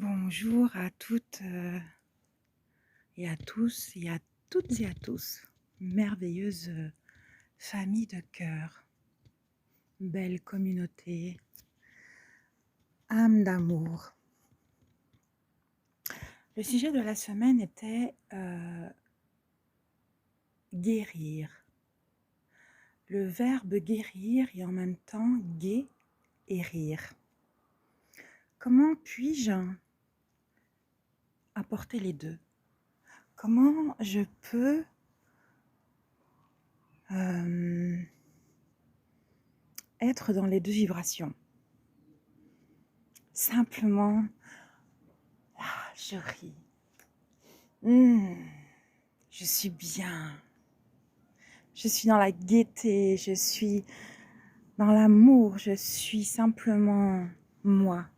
Bonjour à toutes et à tous et à toutes et à tous. Merveilleuse famille de cœur, belle communauté, âme d'amour. Le sujet de la semaine était guérir. Le verbe guérir et en même temps gai et rire. Comment puis-je apporter les deux? Comment je peux être dans les deux vibrations? Simplement, je ris. Je suis bien. Je suis dans la gaieté, je suis dans l'amour, je suis simplement moi.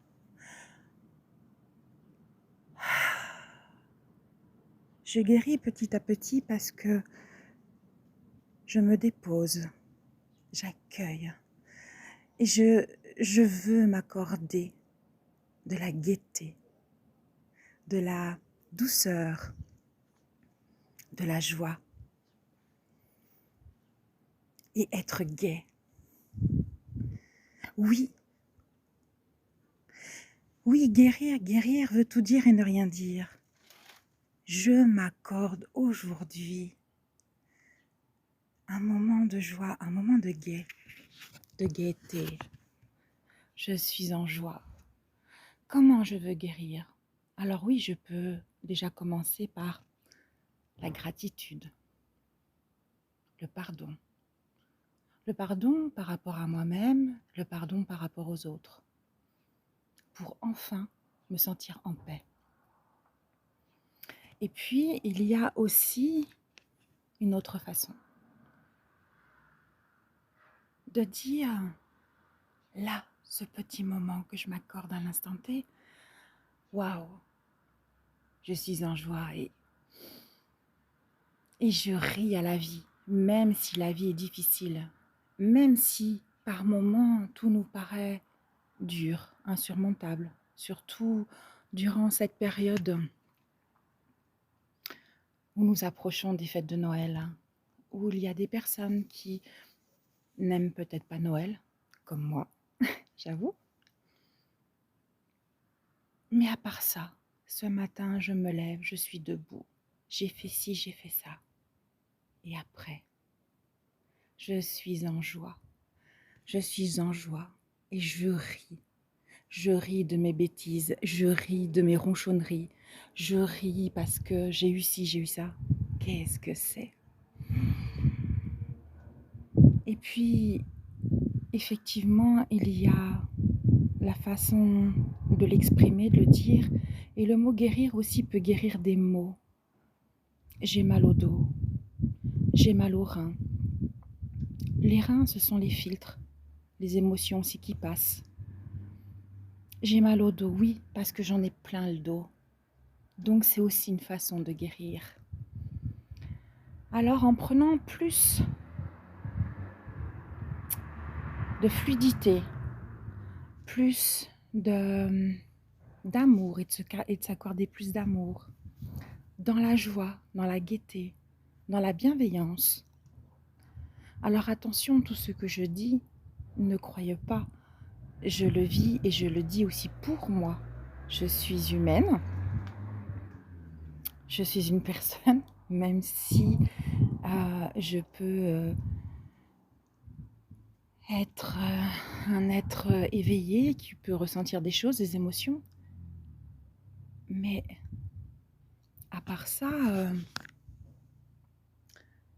Je guéris petit à petit parce que je me dépose, j'accueille et je veux m'accorder de la gaieté, de la douceur, de la joie et être gai. Oui, guérir veut tout dire et ne rien dire. Je m'accorde aujourd'hui un moment de joie, un moment de gaieté. Je suis en joie. Comment je veux guérir? Alors oui, je peux déjà commencer par la gratitude, le pardon. Le pardon par rapport à moi-même, le pardon par rapport aux autres. Pour enfin me sentir en paix. Et puis, il y a aussi une autre façon de dire, là, ce petit moment que je m'accorde à l'instant T, waouh, je suis en joie et je ris à la vie, même si la vie est difficile, même si par moments tout nous paraît dur, insurmontable, surtout durant cette période où nous approchons des fêtes de Noël, où il y a des personnes qui n'aiment peut-être pas Noël, comme moi, j'avoue. Mais à part ça, ce matin, je me lève, je suis debout, j'ai fait ci, j'ai fait ça. Et après, je suis en joie. Je suis en joie et je ris. Je ris de mes bêtises, je ris de mes ronchonneries, je ris parce que j'ai eu ci, j'ai eu ça. Qu'est-ce que c'est? Et puis, effectivement, il y a la façon de l'exprimer, de le dire, et le mot guérir aussi peut guérir des maux. J'ai mal au dos, j'ai mal aux reins. Les reins, ce sont les filtres, les émotions aussi qui passent. J'ai mal au dos, oui, parce que j'en ai plein le dos. Donc c'est aussi une façon de guérir. Alors en prenant plus de fluidité, plus d'amour et de s'accorder plus d'amour, dans la joie, dans la gaieté, dans la bienveillance. Alors attention, tout ce que je dis, ne croyez pas, je le vis et je le dis aussi pour moi. Je suis humaine, je suis une personne, même si je peux être un être éveillé qui peut ressentir des choses, des émotions. Mais à part ça,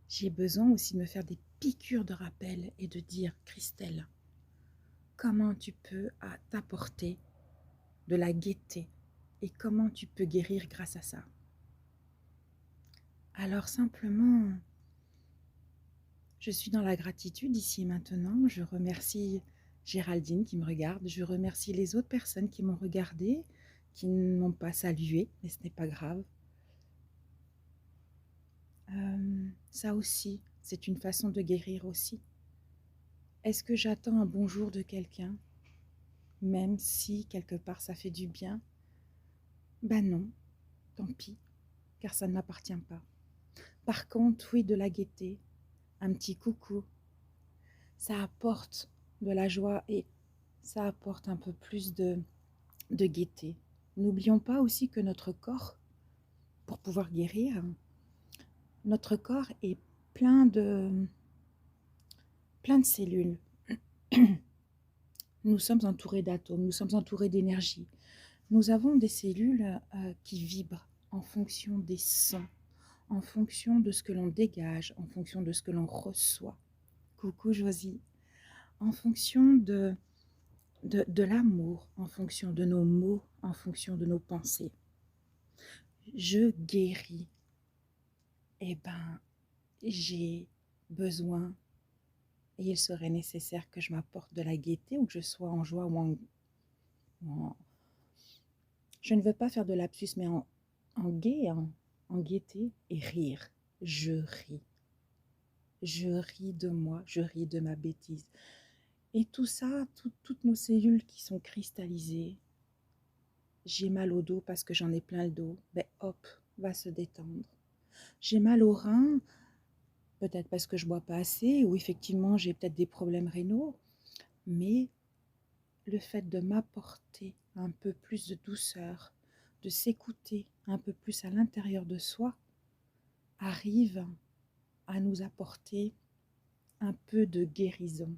j'ai besoin aussi de me faire des piqûres de rappel et de dire, Christelle, comment tu peux t'apporter de la gaieté et comment tu peux guérir grâce à ça. Alors simplement, je suis dans la gratitude ici et maintenant. Je remercie Géraldine qui me regarde. Je remercie les autres personnes qui m'ont regardée, qui ne m'ont pas saluée, mais ce n'est pas grave. Ça aussi, c'est une façon de guérir aussi. Est-ce que j'attends un bonjour de quelqu'un, même si quelque part ça fait du bien? Ben non, tant pis, car ça ne m'appartient pas. Par contre, oui, de la gaieté, un petit coucou, ça apporte de la joie et ça apporte un peu plus de gaieté. N'oublions pas aussi que notre corps, pour pouvoir guérir, notre corps est plein de, plein de cellules. Nous sommes entourés d'atomes, nous sommes entourés d'énergie. Nous avons des cellules qui vibrent en fonction des sons, en fonction de ce que l'on dégage, en fonction de ce que l'on reçoit. Coucou Josie. En fonction de l'amour, en fonction de nos mots, en fonction de nos pensées. Je guéris. Eh ben, j'ai besoin et il serait nécessaire que je m'apporte de la gaieté ou que je sois en joie ou en... Je ne veux pas faire de lapsus, mais en gai, en gaieté et rire. Je ris. Je ris de moi, je ris de ma bêtise. Et tout ça, toutes nos cellules qui sont cristallisées, j'ai mal au dos parce que j'en ai plein le dos, ben hop, va se détendre. J'ai mal au rein, peut-être parce que je bois pas assez, ou effectivement j'ai peut-être des problèmes rénaux, mais le fait de m'apporter un peu plus de douceur, de s'écouter un peu plus à l'intérieur de soi, arrive à nous apporter un peu de guérison.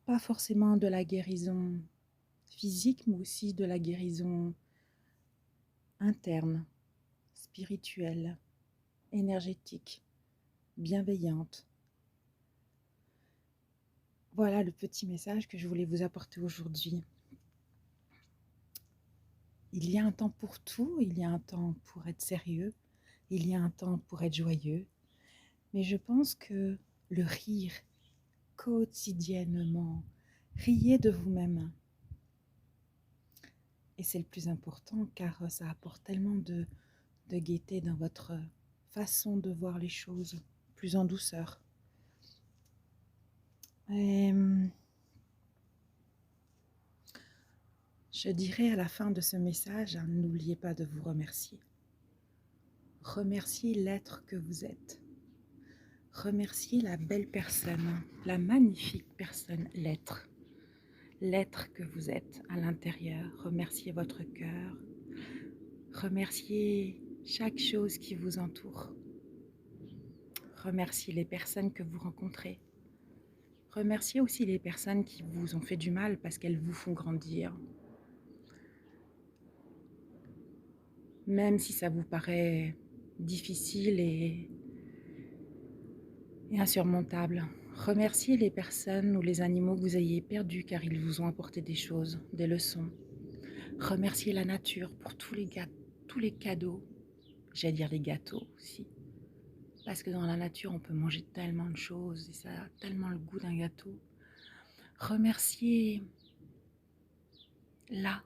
Pas forcément de la guérison physique, mais aussi de la guérison interne, spirituelle, énergétique, bienveillante. Voilà le petit message que je voulais vous apporter aujourd'hui. Il y a un temps pour tout, il y a un temps pour être sérieux, il y a un temps pour être joyeux, mais je pense que le rire quotidiennement, riez de vous-même. Et c'est le plus important car ça apporte tellement de gaieté dans votre façon de voir les choses, plus en douceur. Et je dirais à la fin de ce message, n'oubliez pas de vous remercier. Remerciez l'être que vous êtes. Remerciez la belle personne, la magnifique personne, l'être. L'être que vous êtes à l'intérieur. Remerciez votre cœur. Remerciez chaque chose qui vous entoure. Remerciez les personnes que vous rencontrez. Remerciez aussi les personnes qui vous ont fait du mal parce qu'elles vous font grandir. Même si ça vous paraît difficile et insurmontable. Remerciez les personnes ou les animaux que vous ayez perdus car ils vous ont apporté des choses, des leçons. Remerciez la nature pour tous les cadeaux, j'allais dire les gâteaux aussi. Parce que dans la nature, on peut manger tellement de choses et ça a tellement le goût d'un gâteau. Remerciez là,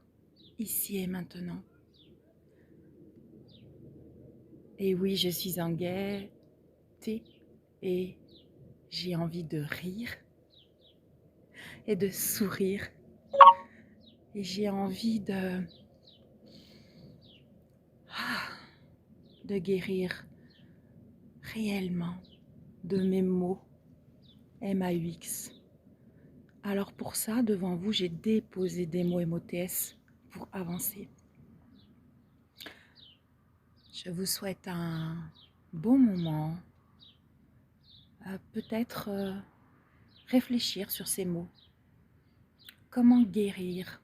ici et maintenant. Et oui, je suis en gaieté et j'ai envie de rire et de sourire. Et j'ai envie de guérir réellement de mes mots MAUX. Alors pour ça, devant vous, j'ai déposé des mots MOTS pour avancer. Je vous souhaite un bon moment. Peut-être réfléchir sur ces mots. Comment guérir?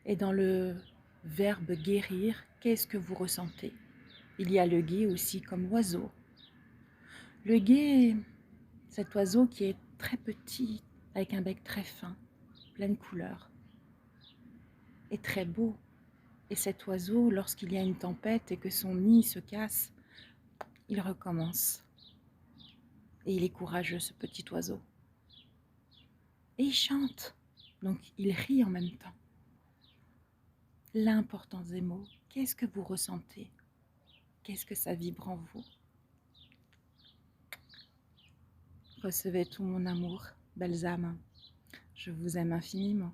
Et dans le verbe guérir, qu'est-ce que vous ressentez? Il y a le guet aussi comme oiseau. Le guet, cet oiseau qui est très petit, avec un bec très fin, plein de couleurs, est très beau. Et cet oiseau, lorsqu'il y a une tempête et que son nid se casse, il recommence. Et il est courageux, ce petit oiseau. Et il chante, donc il rit en même temps. L'importance des mots, qu'est-ce que vous ressentez? Qu'est-ce que ça vibre en vous? Recevez tout mon amour, belles âmes. Je vous aime infiniment.